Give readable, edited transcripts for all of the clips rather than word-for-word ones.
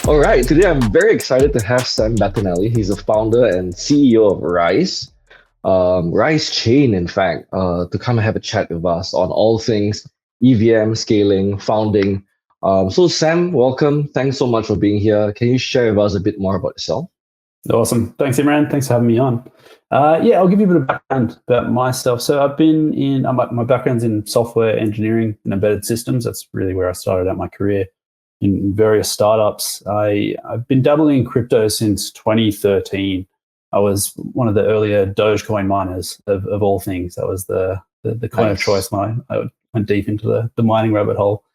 All right, today I'm very excited to have Sam Battenally. He's the founder and CEO of Rise, Rise Chain, in fact, to come and have a chat with us on all things EVM, scaling, founding. So, Sam, welcome. Thanks so much for being here. Can you share with us a bit more about yourself? Awesome. Thanks, Imran. Thanks for having me on. I'll give you a bit of background about myself. So I've been in, my background's in software engineering and embedded systems. That's really where I started out my career in various startups. I've been dabbling in crypto since 2013. I was one of the earlier Dogecoin miners of all things. That was the coin of choice when I went deep into the mining rabbit hole.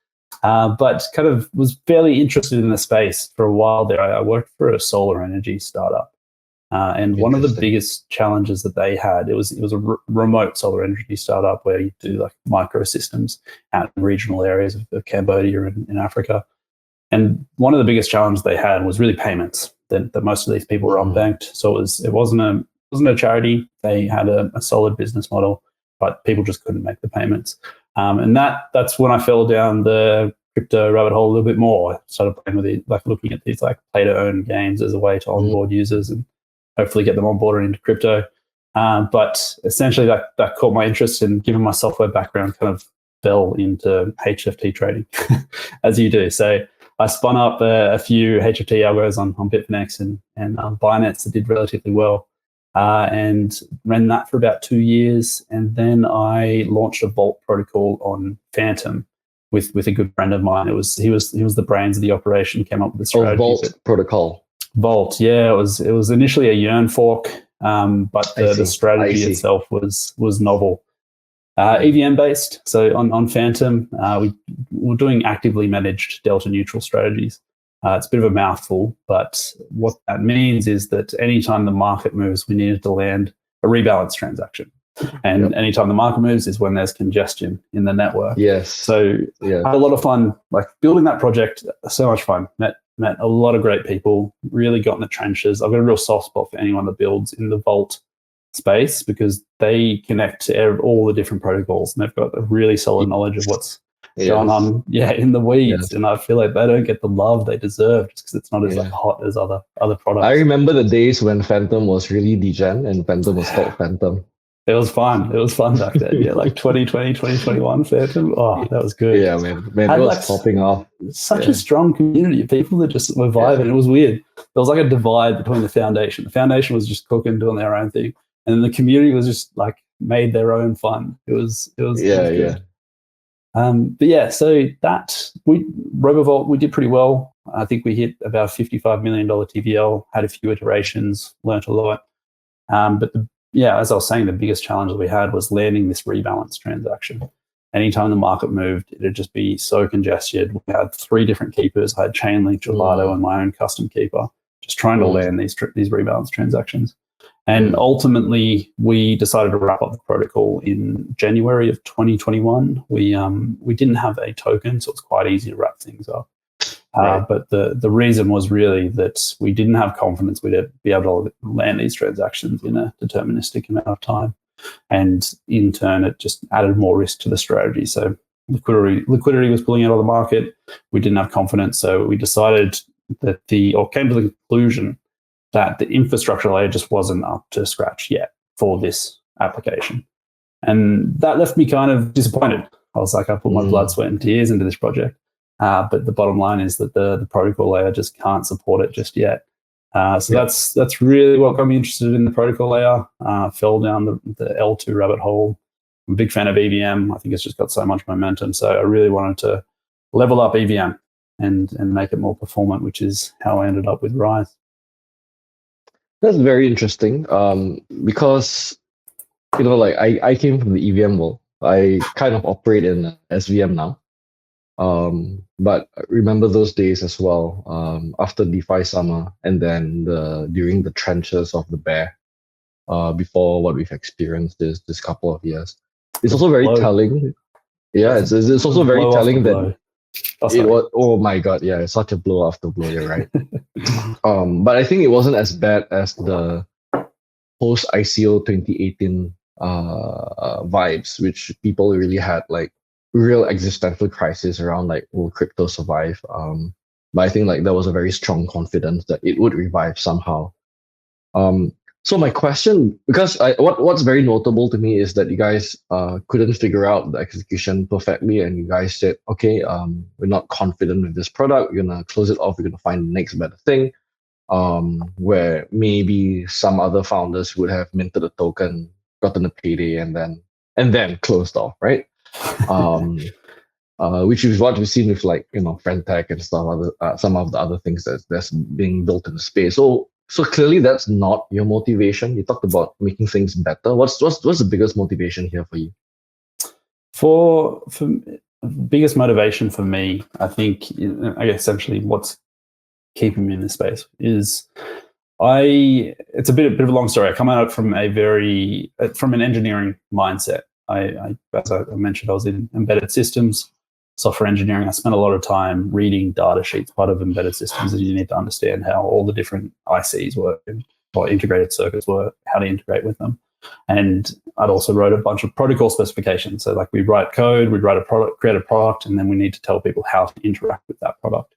But kind of was fairly interested in the space for a while there. I worked for a solar energy startup. And one of the biggest challenges that they had, it was a remote solar energy startup where you do like microsystems out in regional areas of Cambodia and in Africa. And one of the biggest challenges they had was really payments. That most of these people were unbanked, so it wasn't a charity. They had a solid business model, but people just couldn't make the payments. And that's when I fell down the crypto rabbit hole a little bit more. I started playing with it, like looking at these like play to earn games as a way to onboard users and hopefully get them onboarded into crypto. But essentially that caught my interest, and given my software background, kind of fell into HFT trading, as you do. So I spun up a few HFT algos on Bitfinex and Binance that did relatively well, and ran that for about 2 years. And then I launched a Vault protocol on Phantom with a good friend of mine. He was the brains of the operation. Came up with the strategy. Vault protocol. Vault, yeah. It was initially a Yearn fork, but the strategy itself was novel. EVM based. So on Phantom, we were doing actively managed delta neutral strategies. It's a bit of a mouthful, but what that means is that anytime the market moves, we needed to land a rebalance transaction. And anytime the market moves is when there's congestion in the network. Yes. So I had a lot of fun, like building that project. So much fun. Met a lot of great people, really got in the trenches. I've got a real soft spot for anyone that builds in the Vault space because they connect to all the different protocols and they've got a really solid knowledge of what's going on in the weeds. And I feel like they don't get the love they deserve just because it's not as like, hot as other products. I remember the days when Phantom was really degen and Phantom was called Phantom. It was fun. It was fun back then. Yeah, like 2020, 2021 Phantom. Oh, that was good. Yeah, man, it was popping off. Such a strong community of people that just were vibing. It was weird. There was like a divide between the foundation. The foundation was just cooking, doing their own thing. And the community was just like made their own fun. It was good. But yeah, so that RoboVault, we did pretty well. I think we hit about $55 million TVL, had a few iterations, learnt a lot. But as I was saying, the biggest challenge that we had was landing this rebalance transaction. Anytime the market moved, it'd just be so congested. We had 3 different keepers. I had Chainlink, Gelato, and my own custom keeper, just trying to land these rebalance transactions. And ultimately, we decided to wrap up the protocol in January of 2021. We didn't have a token, so it's quite easy to wrap things up. But the reason was really that we didn't have confidence we'd be able to land these transactions in a deterministic amount of time. And in turn, it just added more risk to the strategy. So liquidity was pulling out of the market. We didn't have confidence. So we decided that came to the conclusion that the infrastructure layer just wasn't up to scratch yet for this application. And that left me kind of disappointed. I was like, I put my blood, sweat, and tears into this project. But the bottom line is that the protocol layer just can't support it just yet. That's really what got me interested in the protocol layer. Fell down the L2 rabbit hole. I'm a big fan of EVM. I think it's just got so much momentum. So I really wanted to level up EVM and make it more performant, which is how I ended up with Rise. That's very interesting. Because like I came from the EVM world. I kind of operate in SVM now. But I remember those days as well, after DeFi summer and then during the trenches of the bear, before what we've experienced this couple of years. It's also very telling. Yeah, it's also very telling that it was, oh my God, yeah, it's such a blow after blow, you're right. But I think it wasn't as bad as the post ICO 2018 vibes, which people really had like real existential crisis around like, will crypto survive? but I think like there was a very strong confidence that it would revive somehow. Um, so my question, because what's very notable to me is that you guys couldn't figure out the execution perfectly, and you guys said, okay, we're not confident with this product. We're gonna close it off. We're gonna find the next better thing. Where maybe some other founders would have minted a token, gotten a payday, and then closed off, right? Um, which is what we've seen with like Friendtech and stuff, other some of the other things that's being built in the space. So clearly that's not your motivation. You talked about making things better. What's the biggest motivation here for you? For biggest motivation for me, I think, I guess essentially what's keeping me in this space is it's a bit of a long story. I come out from from an engineering mindset. As I mentioned, I was in embedded systems, software engineering. I spent a lot of time reading data sheets. Part of embedded systems is you need to understand how all the different ICs work and what integrated circuits work, how to integrate with them. And I'd also wrote a bunch of protocol specifications. So like we'd write code, we'd write a product, create a product, and then we need to tell people how to interact with that product.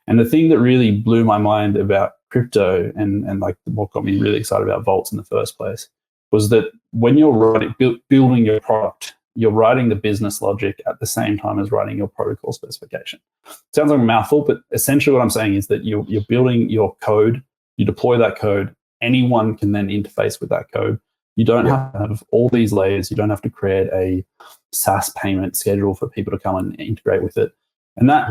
And the thing that really blew my mind about crypto and like what got me really excited about vaults in the first place was that when you're building your product, you're writing the business logic at the same time as writing your protocol specification. Sounds like a mouthful, but essentially what I'm saying is that you're building your code, you deploy that code, anyone can then interface with that code. You don't have to have all these layers. You don't have to create a SaaS payment schedule for people to come and integrate with it. And that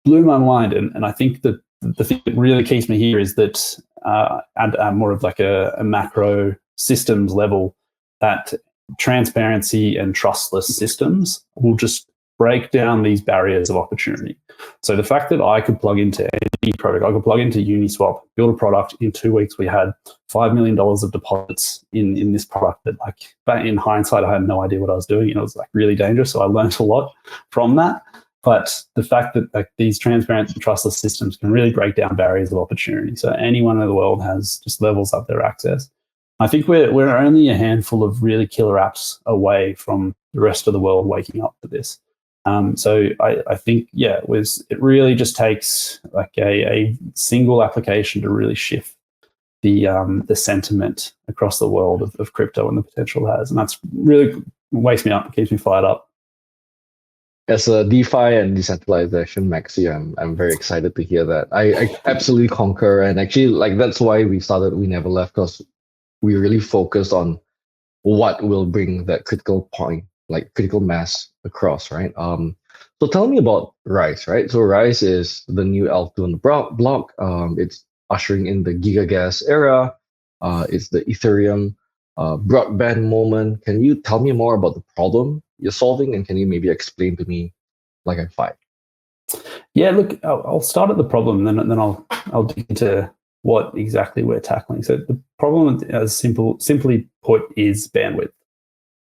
blew my mind. And I think that the thing that really keeps me here is that at more of like a macro systems level, that transparency and trustless systems will just break down these barriers of opportunity. So the fact that I could plug into any product, I could plug into Uniswap, build a product. In 2 weeks, we had $5 million of deposits in this product that, like, but in hindsight, I had no idea what I was doing. And it was like really dangerous. So I learned a lot from that. But the fact that like these transparent and trustless systems can really break down barriers of opportunity. So anyone in the world has just levels up their access. I think we're only a handful of really killer apps away from the rest of the world waking up to this. So I think, it really just takes like a single application to really shift the sentiment across the world of crypto and the potential it has. And that's really wakes me up, it keeps me fired up. As a DeFi and decentralization maxi, I'm very excited to hear that. I absolutely concur, and actually, like, that's why we started We Never Left, because we really focused on what will bring that critical point, like critical mass across, right? So tell me about Rise, right? So Rise is the new L2 on the block. It's ushering in the GigaGas era. It's the Ethereum broadband moment. Can you tell me more about the problem you're solving, and can you maybe explain to me like I'm five? Yeah, look, I'll start at the problem, and then I'll dig into what exactly we're tackling. So the problem, as simply put, is bandwidth.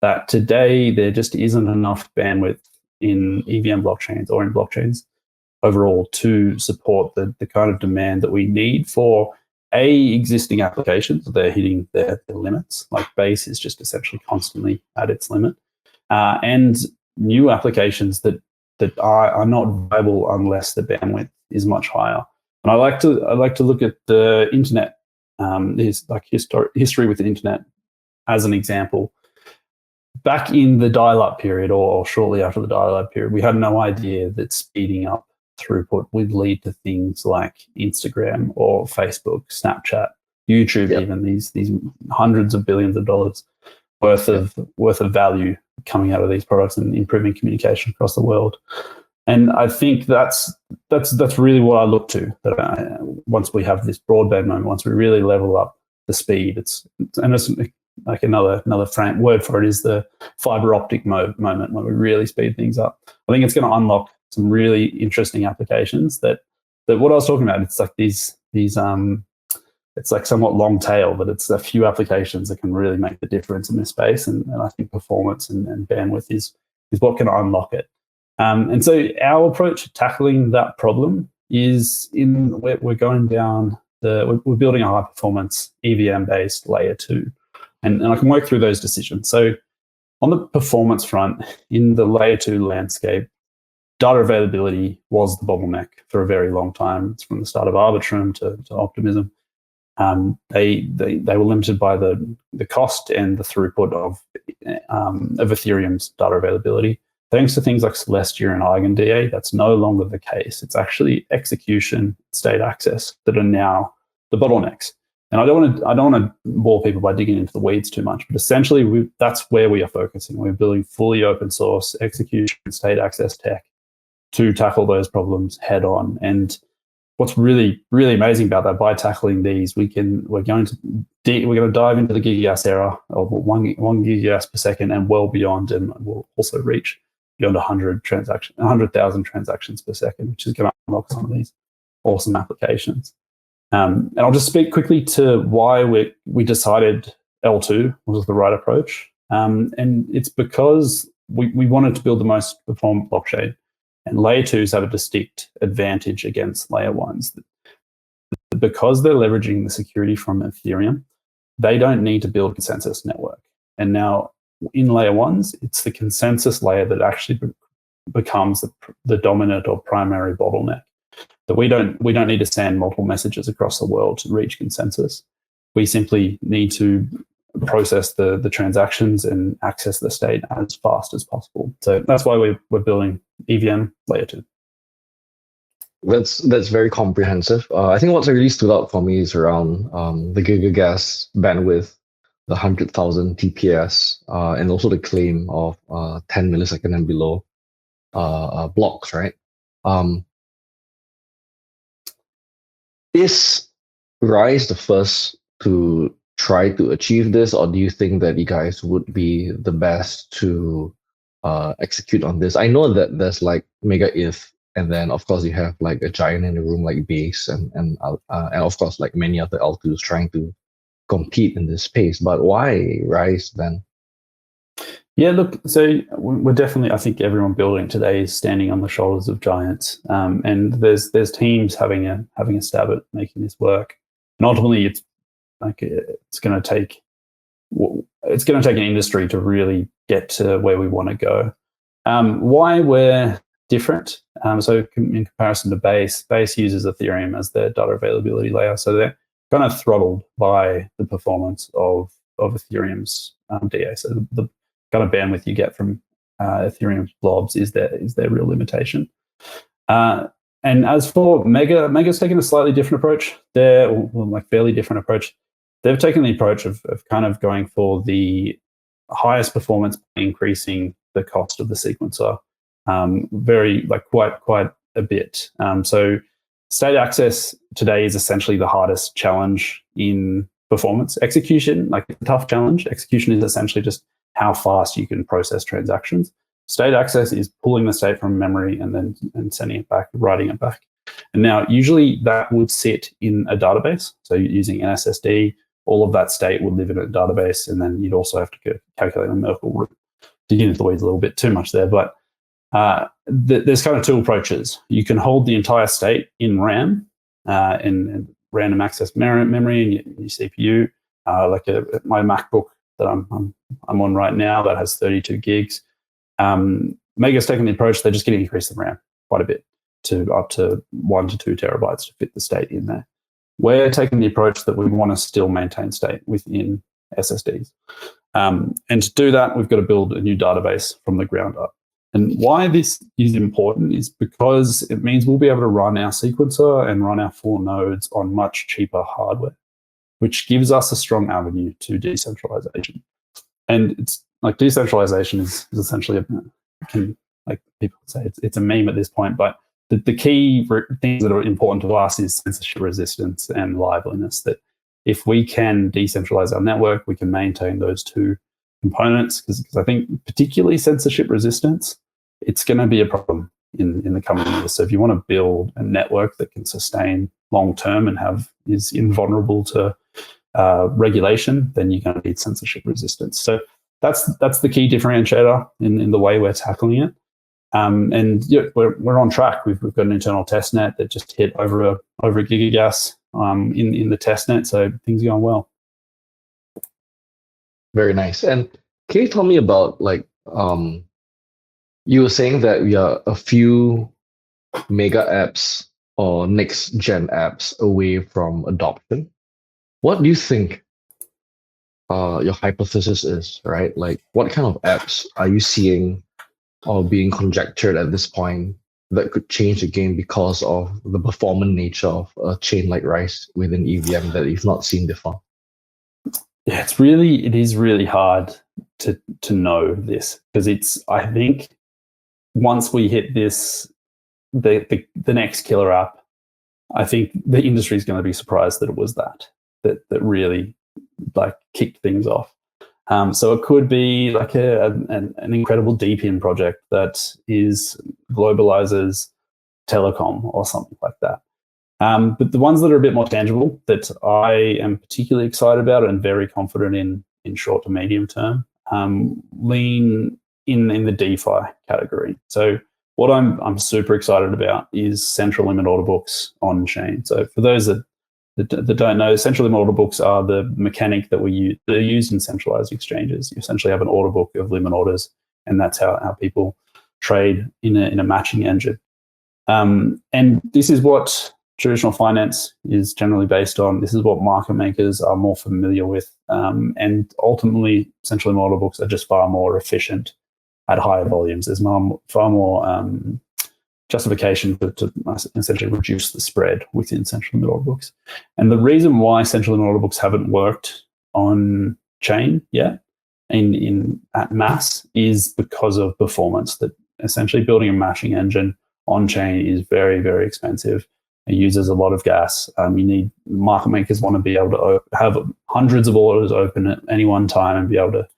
That today there just isn't enough bandwidth in EVM blockchains or in blockchains overall to support the kind of demand that we need for existing applications. They're hitting their limits. Like Base is just essentially constantly at its limit. And new applications that are not viable unless the bandwidth is much higher. And I like to look at the internet, history with the internet as an example. Back in the dial-up period, or shortly after the dial-up period, we had no idea that speeding up throughput would lead to things like Instagram or Facebook, Snapchat, YouTube, even these hundreds of billions of dollars worth of value coming out of these products and improving communication across the world. And I think that's really what I look to. That once we have this broadband moment, once we really level up the speed, it's like another word for it is the fiber optic moment, when we really speed things up. I think it's going to unlock some really interesting applications that what I was talking about. It's like these it's like somewhat long tail, but it's a few applications that can really make the difference in this space. And I think performance and bandwidth is what can unlock it. And so our approach to tackling that problem is we're going down we're building a high performance EVM based layer 2. And I can work through those decisions. So on the performance front, in the layer 2 landscape, data availability was the bottleneck for a very long time. It's from the start of Arbitrum to Optimism. They were limited by the cost and the throughput of Ethereum's data availability. Thanks to things like Celestia and EigenDA, that's no longer the case. It's actually execution, state access that are now the bottlenecks. And I don't want to bore people by digging into the weeds too much, but essentially that's where we are focusing. We're building fully open source execution, state access tech to tackle those problems head on. And what's really, really amazing about that, by tackling these, we're going to dive into the GigaGas era of 1 gigagas per second and well beyond, and we'll also reach beyond 100,000 transactions per second, which is going to unlock some of these awesome applications. And I'll just speak quickly to why we decided L2 was the right approach. And it's because we wanted to build the most performant blockchain, and layer 2s have a distinct advantage against layer 1s. Because they're leveraging the security from Ethereum, they don't need to build a consensus network. And now in layer 1s, it's the consensus layer that actually becomes the dominant or primary bottleneck. That we don't need to send multiple messages across the world to reach consensus. We simply need to process the transactions and access the state as fast as possible. So that's why we're building EVM layer 2. That's very comprehensive. I think what's really stood out for me is around the GigaGas bandwidth, the 100,000 TPS, and also the claim of 10 millisecond and below blocks, right? Is Rise the first to try to achieve this, or do you think that you guys would be the best to execute on this? I know that there's like Mega If, and then of course you have like a giant in the room like Base, and of course like many other L2s trying to compete in this space. But why Rise then? Yeah, look, so we're definitely, I think everyone building today is standing on the shoulders of giants, and there's teams having a stab at making this work, and ultimately it's going to take an industry to really get to where we want to go. Why we're different? So in comparison to Base uses Ethereum as their data availability layer, so they're kind of throttled by the performance of Ethereum's DA. So the kind of bandwidth you get from Ethereum's blobs is their real limitation. And as for Mega's taken a slightly different approach. Fairly different approach. They've taken the approach of kind of going for the highest performance, increasing the cost of the sequencer, quite a bit. So state access today is essentially the hardest challenge in performance. Execution, like a tough challenge. Execution is essentially just how fast you can process transactions. State access is pulling the state from memory and sending it back, writing it back. And now usually that would sit in a database. So using an SSD, all of that state would live in a database, and then you'd also have to calculate a Merkle root. To get into the weeds a little bit too much there, but there's kind of two approaches. You can hold the entire state in RAM, in random access memory in your CPU, my MacBook that I'm on right now that has 32 gigs. Mega's taking the approach, they're just going to increase the RAM quite a bit to up to 1 to 2 terabytes to fit the state in there. We're taking the approach that we want to still maintain state within SSDs. And to do that, we've got to build a new database from the ground up. And why this is important is because it means we'll be able to run our sequencer and run our 4 nodes on much cheaper hardware, which gives us a strong avenue to decentralization. And it's like decentralization is essentially people say it's a meme at this point, but the key things that are important to us is censorship resistance and liveliness. That if we can decentralize our network, we can maintain those two components, because I think particularly censorship resistance, it's going to be a problem in the coming years. So if you want to build a network that can sustain long term and is invulnerable to regulation, then you're going to need censorship resistance. So that's the key differentiator in the way we're tackling it. And yeah, we're on track. We've got an internal test net that just hit over a GigaGas in the test net, so things are going well. Very nice. And can you tell me about You were saying that we are a few mega apps or next gen apps away from adoption. What do you think your hypothesis is, right? Like, what kind of apps are you seeing or being conjectured at this point that could change the game because of the performant nature of a chain like Rice within EVM that you've not seen before? Yeah, it is really hard to know this, because I think once we hit this, the next killer app, I think the industry is going to be surprised that it was that really like kicked things off. So it could be like an incredible DeepIn project that globalizes telecom or something like that. But the ones that are a bit more tangible that I am particularly excited about and very confident in short to medium term lean in the DeFi category. So what I'm super excited about is central limit order books on chain. So for those that don't know, central limit order books are the mechanic that they're used in centralized exchanges. You essentially have an order book of limit orders, and that's how people trade in a matching engine. And this is what traditional finance is generally based on. This is what market makers are more familiar with. And ultimately, central limit order books are just far more efficient at higher volumes. There's far more justification to essentially reduce the spread within central limit order books. And the reason why central limit order books haven't worked on chain yet at mass is because of performance. That essentially building a matching engine on chain is very, very expensive. It uses a lot of gas. You need market makers want to be able to have hundreds of orders open at any one time and be able to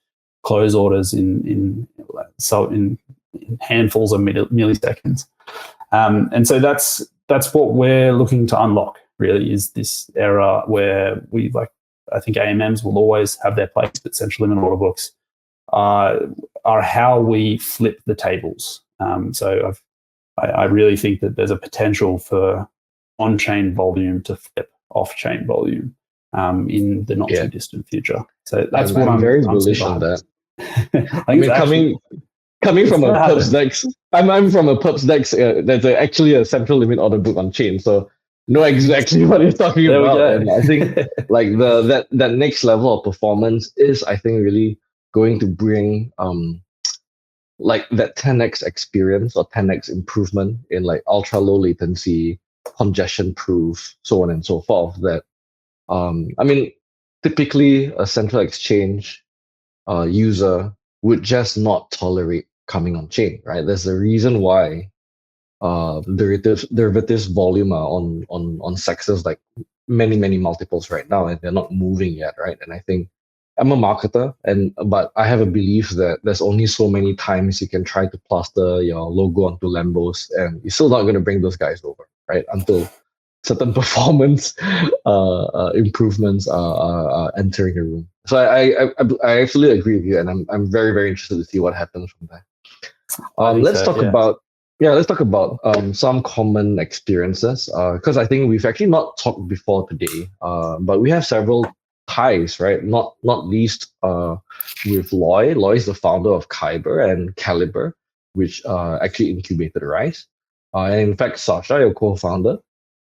close orders in handfuls of milliseconds. And so that's what we're looking to unlock, really, is this era where I think AMMs will always have their place, but central limit order books are how we flip the tables. So I really think that there's a potential for on-chain volume to flip off-chain volume in the not too distant future. So that's what I'm very bullish on that. I mean, coming from a perps dex, I'm from a perps dex. There's actually a central limit order book on chain, so know exactly what you're talking about. And I think like that next level of performance is, I think, really going to bring like that 10x experience or 10x improvement in like ultra low latency, congestion proof, so on and so forth. That I mean, typically a central exchange user would just not tolerate coming on chain, right? There's a reason why derivatives volume are on sexes like many multiples right now, and they're not moving yet, right? And I think I'm a marketer, but I have a belief that there's only so many times you can try to plaster your logo onto Lambos, and you're still not going to bring those guys over, right? Until certain performance improvements are entering the room. So I actually agree with you, and I'm very interested to see what happens from there. Let's talk about some common experiences, because I think we've actually not talked before today, but we have several ties, right? Not least with Loy. Loy is the founder of Kyber and Caliber, which actually incubated Rise. And in fact, Sasha, your co-founder,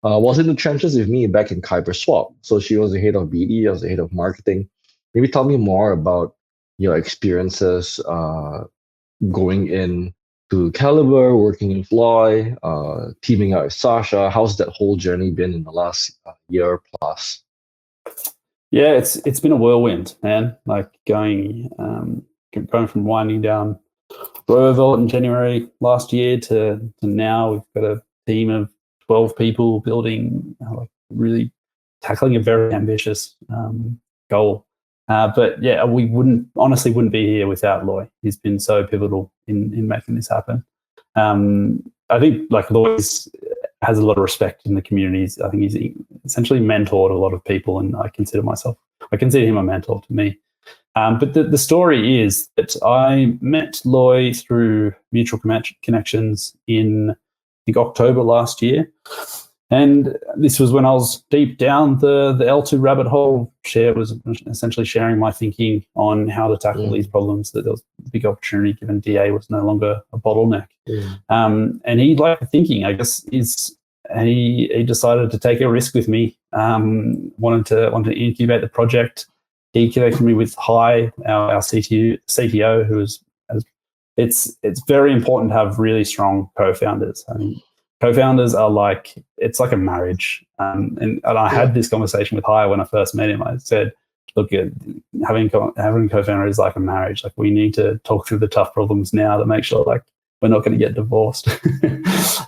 was in the trenches with me back in Kyber Swap. So she was the head of BD, I was the head of marketing. Maybe tell me more about your experiences going in to Caliber, working with Loy, teaming up with Sasha. How's that whole journey been in the last year plus? Yeah, it's been a whirlwind, man. Like going from winding down Rover in January last year to now, we've got a team of 12 people building, really tackling a very ambitious goal. But yeah, we honestly wouldn't be here without Loy. He's been so pivotal in making this happen. I think like Loy has a lot of respect in the communities. I think he's essentially mentored a lot of people, and I consider him a mentor to me. But the story is that I met Loy through mutual connections in, I think, October last year. And this was when I was deep down the L2 rabbit hole. Share was essentially sharing my thinking on how to tackle these problems, that there was a big opportunity given DA was no longer a bottleneck. And he liked the thinking, I guess. He decided to take a risk with me, wanted to incubate the project. He connected me with Hai, our CTO, who is, it's very important to have really strong co-founders. I mean, co-founders are like, it's like a marriage. And I had this conversation with Hai when I first met him. I said, look, having co-founder is like a marriage. Like, we need to talk through the tough problems now to make sure like we're not going to get divorced.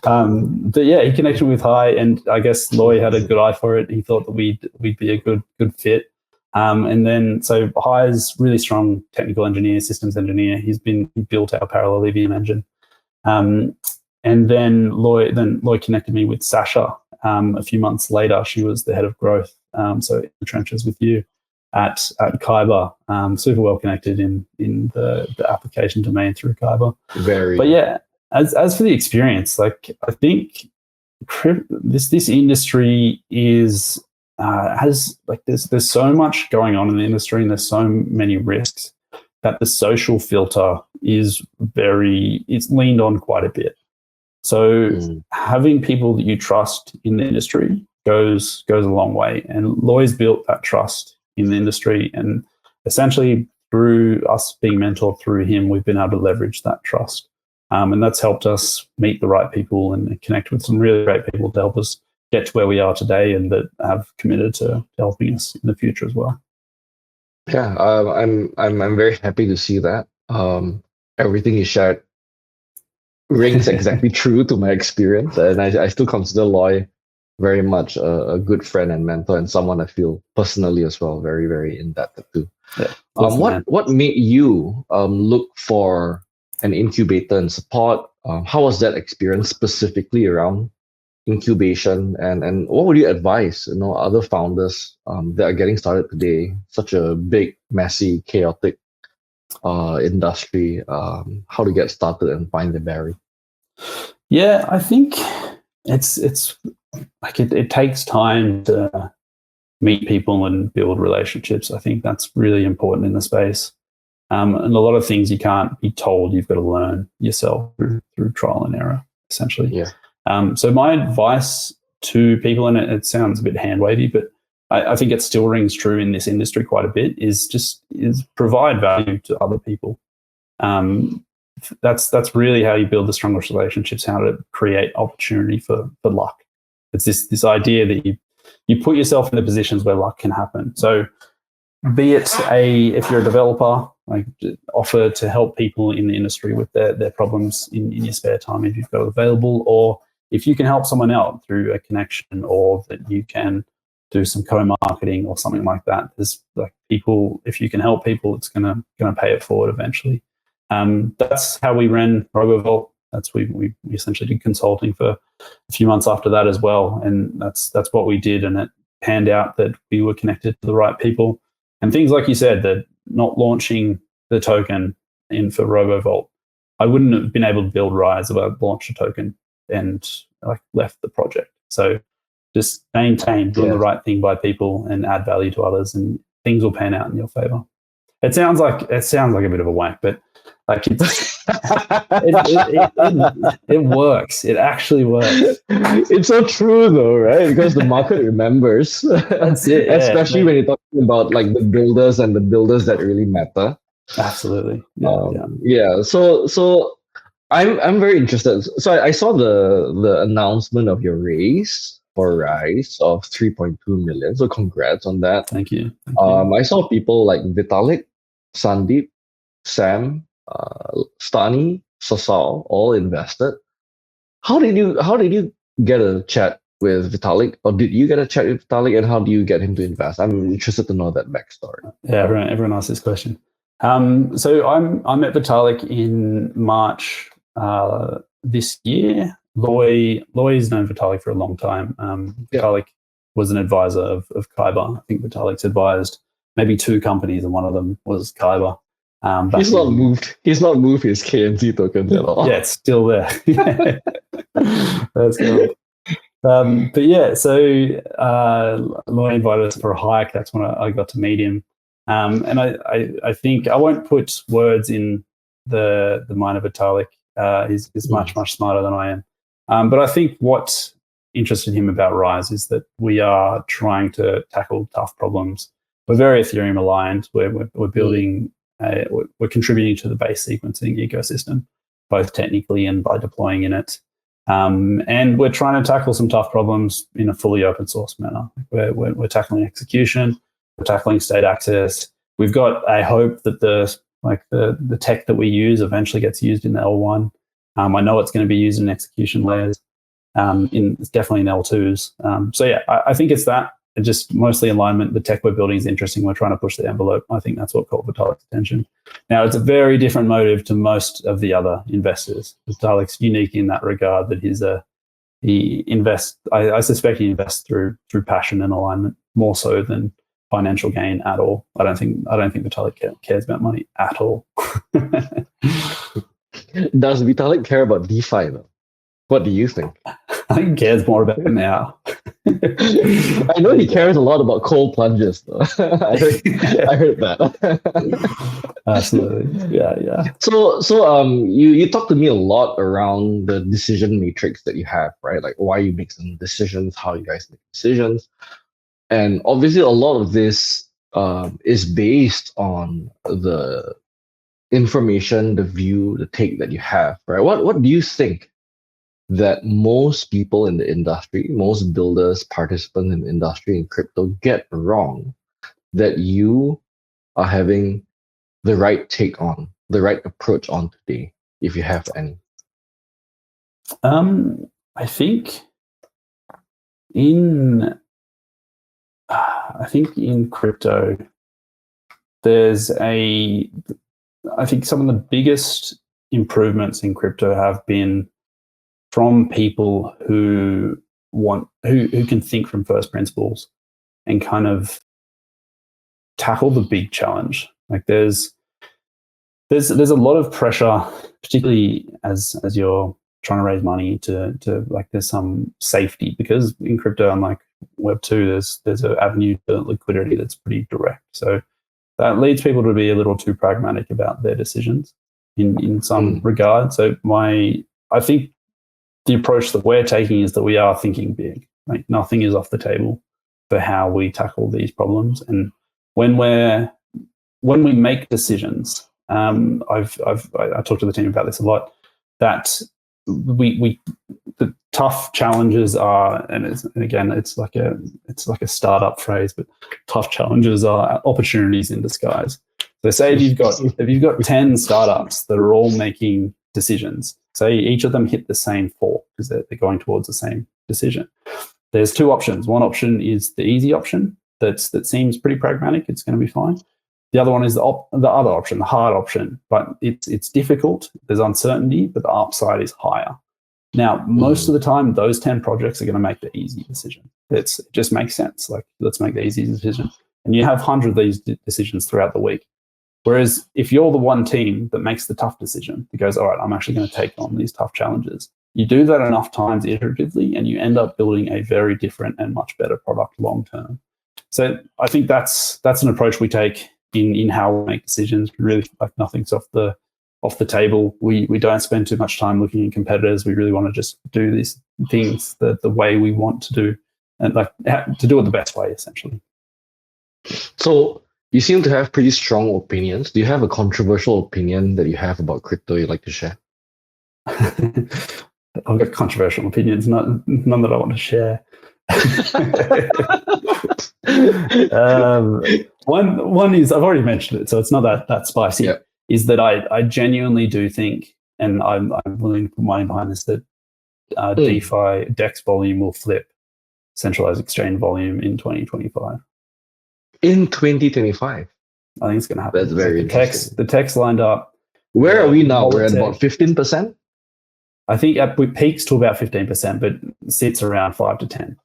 But yeah, he connected with Hai, and I guess Loy had a good eye for it. He thought that we'd be a good fit. And then, so Hai is really strong technical engineer, systems engineer. He built our parallel EVM engine. And then Loy connected me with Sasha. A few months later, she was the head of growth. So in the trenches with you at Kyber, super well connected in the application domain through Kyber. But yeah, as for the experience, like, I think this industry is has, like, there's so much going on in the industry, and there's so many risks that the social filter is it's leaned on quite a bit. So having people that you trust in the industry goes a long way. And Loy's built that trust in the industry, and essentially through us being mentored through him, we've been able to leverage that trust. And that's helped us meet the right people and connect with some really great people to help us get to where we are today, and that have committed to helping us in the future as well. Yeah, I'm very happy to see that. Everything you shared rings exactly true to my experience, and I still consider Loy very much a good friend and mentor, and someone I feel personally as well very, very indebted to. Yeah, what made you look for an incubator and support? How was that experience specifically around incubation, and what would you advise other founders that are getting started today, such a big, messy, chaotic industry, how to get started and find the berry? Yeah, I think it's like it takes time to meet people and build relationships. I think that's really important in the space. And a lot of things you can't be told, you've got to learn yourself through trial and error, essentially. Yeah. So my advice to people, and it sounds a bit hand-wavy, but I think it still rings true in this industry quite a bit, is provide value to other people. That's really how you build the strongest relationships, how to create opportunity for luck. It's this idea that you put yourself in the positions where luck can happen. So be it if you're a developer, like, offer to help people in the industry with their problems in your spare time if you've got it available, or if you can help someone out through a connection, or that you can do some co-marketing or something like that. There's, like, people, if you can help people, it's gonna pay it forward eventually. That's how we ran RoboVault. We essentially did consulting for a few months after that as well, and that's what we did, and it panned out that we were connected to the right people. And things like you said, that not launching the token in for RoboVault, I wouldn't have been able to build Rise if I launched a token and left the project. So just maintain doing the right thing by people and add value to others, and things will pan out in your favor. It sounds like a bit of a whack, but like it works. It actually works. It's so true though, right? Because the market remembers. That's it. Yeah, especially when you're talking about like the builders and the builders that really matter. Absolutely. Yeah. So I'm very interested. So I saw the announcement of your raise for Rise of 3.2 million. So congrats on that. Thank you. I saw people like Vitalik, Sandeep, Sam, Stani, Sasal all invested. How did you get a chat with Vitalik, or did you get a chat with Vitalik, and how do you get him to invest? I'm interested to know that backstory. Yeah, everyone asks this question. So I met Vitalik in March this year. Loy's known Vitalik for a long time. Vitalik was an advisor of Kyber. I think Vitalik's advised maybe 2 companies, and one of them was Kyber. He's not moved his KNZ tokens at all. Yeah, it's still there. That's cool. But yeah, so Lloyd invited us for a hike. That's when I got to meet him. And I think I won't put words in the mind of Vitalik. He's much smarter than I am. But I think what interested him about Rise is that we are trying to tackle tough problems. We're very Ethereum aligned. We're building, we're contributing to the base sequencing ecosystem, both technically and by deploying in it. And we're trying to tackle some tough problems in a fully open source manner. We're tackling execution, we're tackling state access. We've got a hope that the tech that we use eventually gets used in the L1. I know it's going to be used in execution layers. It's definitely in L2s. So yeah, I think it's that. Just mostly alignment. The tech we're building is interesting. We're trying to push the envelope. I think that's what caught Vitalik's attention. Now, it's a very different motive to most of the other investors. Vitalik's unique in that regard that he invests. I suspect he invests through passion and alignment more so than financial gain at all. I don't think Vitalik cares about money at all. Does Vitalik care about DeFi though? What do you think? I think he cares more about it now. I know he cares a lot about cold plunges though. I heard that. Absolutely. Yeah. So you talked to me a lot around the decision matrix that you have, right? Like why you make some decisions, how you guys make decisions. And obviously a lot of this is based on the information, the view, the take that you have, right? What do you think that most people in the industry, most builders, participants in the industry in crypto get wrong that you are having the right take on, the right approach on today, if you have any? I think in crypto, I think some of the biggest improvements in crypto have been from people who can think from first principles and kind of tackle the big challenge. Like there's a lot of pressure, particularly as you're trying to raise money to like there's some safety because in crypto, unlike Web2, there's an avenue to liquidity that's pretty direct. So that leads people to be a little too pragmatic about their decisions in some regard. So I think the approach that we're taking is that we are thinking big. Like nothing is off the table for how we tackle these problems. And when we make decisions, I talked to the team about this a lot. That the tough challenges are, and again, it's like a startup phrase, but tough challenges are opportunities in disguise. So say if you've got 10 startups that are all making decisions, say each of them hit the same fork because they're going towards the same decision. There's two options. One option is the easy option that seems pretty pragmatic. It's going to be fine. The other one is the other option, the hard option, but it's difficult. There's uncertainty, but the upside is higher. Now, most of the time, those 10 projects are going to make the easy decision. It just makes sense. Like, let's make the easy decision. And you have 100 of these decisions throughout the week. Whereas if you're the one team that makes the tough decision, that goes, all right, I'm actually going to take on these tough challenges. You do that enough times iteratively, and you end up building a very different and much better product long term. So I think that's an approach we take in how we make decisions. Really, like nothing's off the table. We don't spend too much time looking at competitors. We really want to just do these things the way we want to do, and like to do it the best way, essentially. So you seem to have pretty strong opinions. Do you have a controversial opinion that you have about crypto you'd like to share? I've got controversial opinions, none that I want to share. One is, I've already mentioned it, so it's not that spicy. Yeah. Is that I genuinely do think, and I'm willing to put money behind this, that DeFi DEX volume will flip centralized exchange volume in 2025. In 2025? I think it's going to happen. That's very interesting. The tech's lined up. Where are we now? We're at about 15%? I think it peaks to about 15%, but sits around 5 to 10.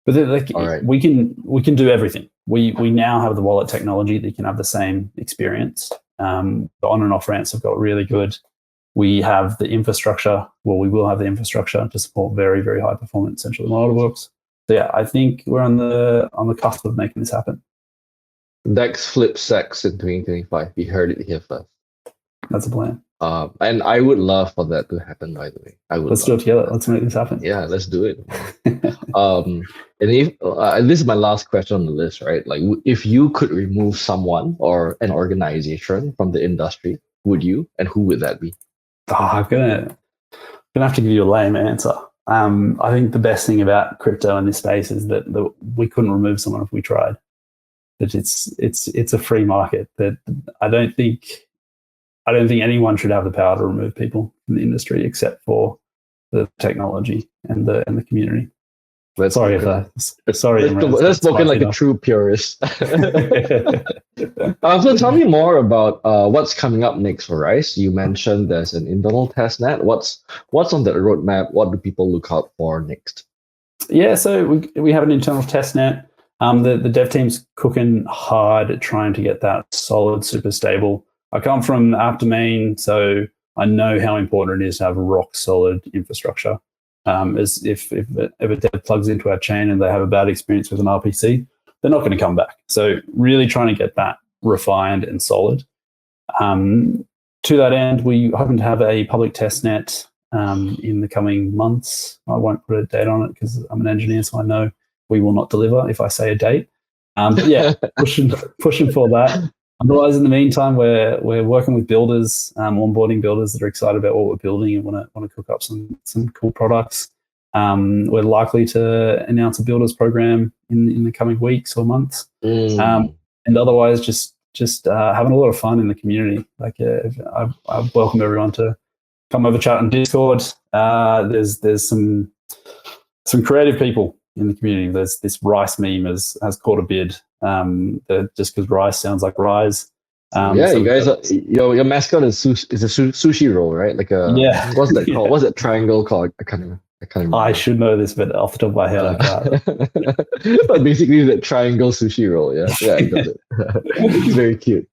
But right. we can do everything. We now have the wallet technology that can have the same experience. The on and off ramps have got really good. We have the infrastructure. Well, we will have the infrastructure to support very, very high performance centrally model works. So yeah, I think we're on the cusp of making this happen. Dex flip sex in 2025. We heard it here first. That's a plan. And I would love for that to happen, by the way. Let's do it together. Let's make this happen. Yeah, let's do it. And if this is my last question on the list, right? Like, if you could remove someone or an organization from the industry, would you? And who would that be? I'm gonna have to give you a lame answer. I think the best thing about crypto in this space is that we couldn't remove someone if we tried. That it's a free market. That I don't think anyone should have the power to remove people from the industry except for the technology and the community. Sorry, Imran, that's spoken like a true purist. So tell me more about what's coming up next for Rise. You mentioned there's an internal testnet. What's on the roadmap? What do people look out for next? Yeah, so we have an internal testnet. The dev team's cooking hard at trying to get that solid, super stable. I come from the app domain, so I know how important it is to have rock solid infrastructure. As if a dev plugs into our chain and they have a bad experience with an RPC, they're not going to come back. So really trying to get that refined and solid. To that end, we happen to have a public testnet in the coming months. I won't put a date on it because I'm an engineer, so I know we will not deliver if I say a date. But yeah, pushing for that. Otherwise, in the meantime, we're working with builders, onboarding builders that are excited about what we're building and want to cook up some cool products. We're likely to announce a builders program in the coming weeks or months. And otherwise, just having a lot of fun in the community. Like I welcome everyone to come over, chat on Discord. There's some creative people in the community. There's this rice meme has caught a bid. Just because rice sounds like rise. Yeah, so you guys your mascot is a sushi roll, right? Like what's that called? What's that triangle called? I can't remember. I should know this, but off the top of my head, I can't. But basically, the triangle sushi roll. Yeah, I got it. It's very cute.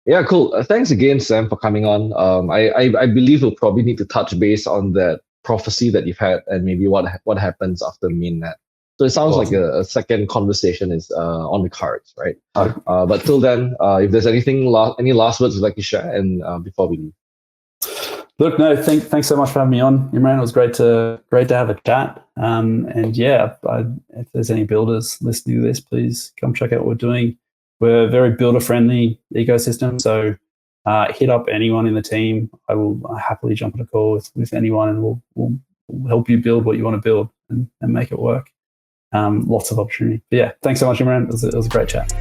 Yeah, cool. Thanks again, Sam, for coming on. I believe we'll probably need to touch base on that prophecy that you've had and maybe what happens after mainnet. So it sounds like a second conversation is on the cards, right? But till then, if there's any last words you'd like to share, and before we leave. Look, no, thanks so much for having me on, Imran. It was great to have a chat. And yeah, if there's any builders listening to this, please come check out what we're doing. We're a very builder-friendly ecosystem, so hit up anyone in the team. I will happily jump on a call with anyone, and we'll help you build what you want to build and make it work. Lots of opportunity. But yeah, thanks so much, Imran. It was a great chat.